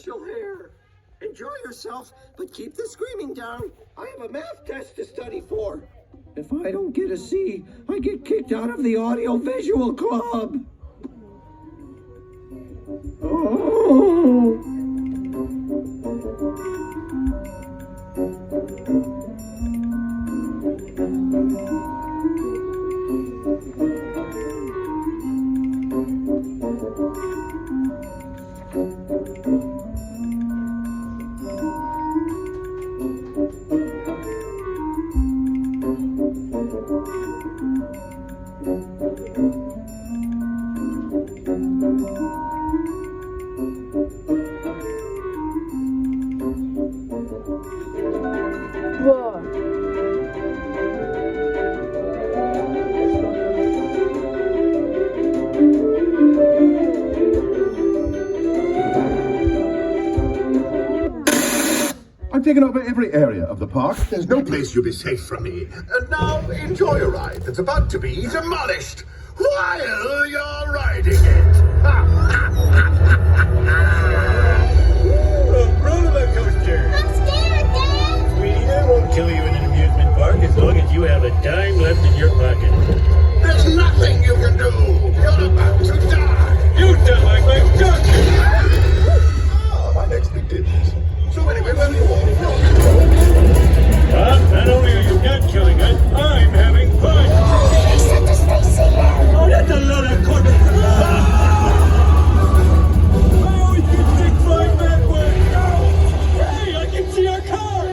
artificial hair. Enjoy yourself, but keep the screaming down. I have a math test to study for. If I don't get a C, I get kicked out of the audio-visual club. Oh. I've taken over every area of the park. There's no place you'll be safe from me. And now enjoy a ride that's about to be demolished while you're riding it. Roller coaster. I'm scared, Dad! Sweetie, that won't kill you in an amusement park as long as you have a dime left in your pocket. There's nothing you can do. You're about to die. You sound like my doctor. My next big business. So anyway, where do you want to go? Not only are you not killing us, I'm having fun. They sent us racing. Oh, that's a load of corporate. I always get sick flying backwards. Hey, I can see our car.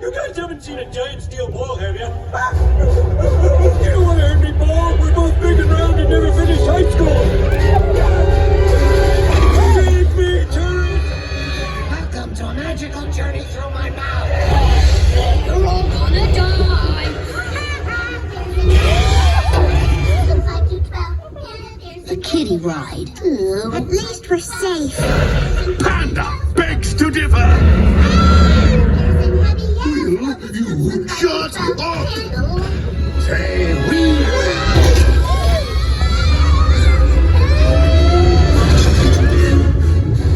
You guys haven't seen a giant steel ball, have you? You don't want to hurt me, ball. We're both big and round and never finished high school. Welcome to a magical journey through my mouth. You're all gonna die. The kiddie ride. At least we're safe. Panda begs to differ. Will you shut up? Say we will.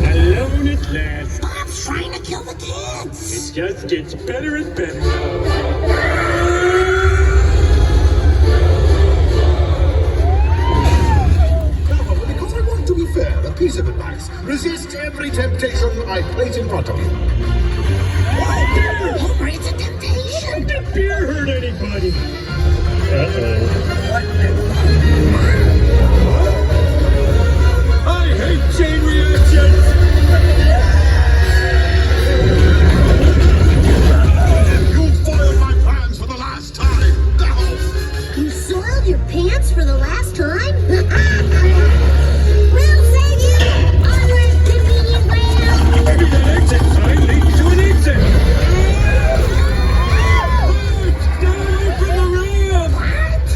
Alone at last. Bob's trying to kill the kids. It just gets better and better. Because I want to be fair, a piece of advice. Resist every temptation I place in front of you. Homer, it's a temptation. Did beer hurt anybody? I hate chain reactions. You foiled my plans for the last time. Now. You soiled your pants for the last time? We'll save you! Onward, convenient rail! Maybe that exit sign leads to an exit. Stay away from the ramp.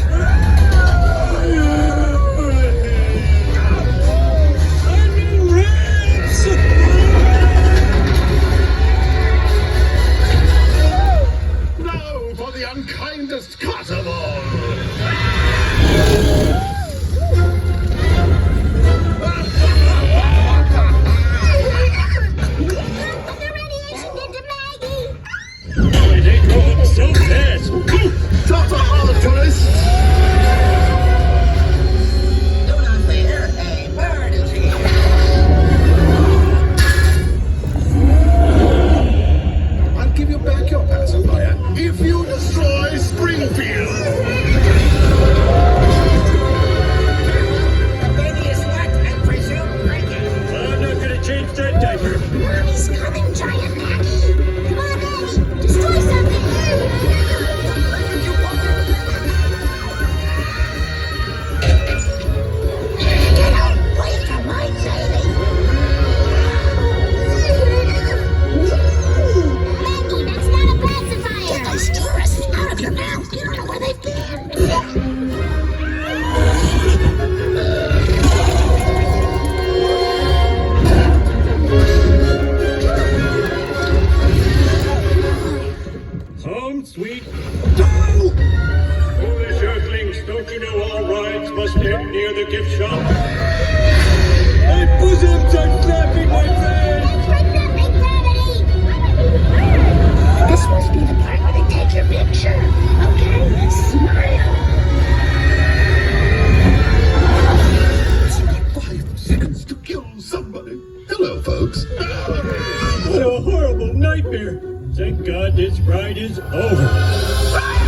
Thank God this ride is over.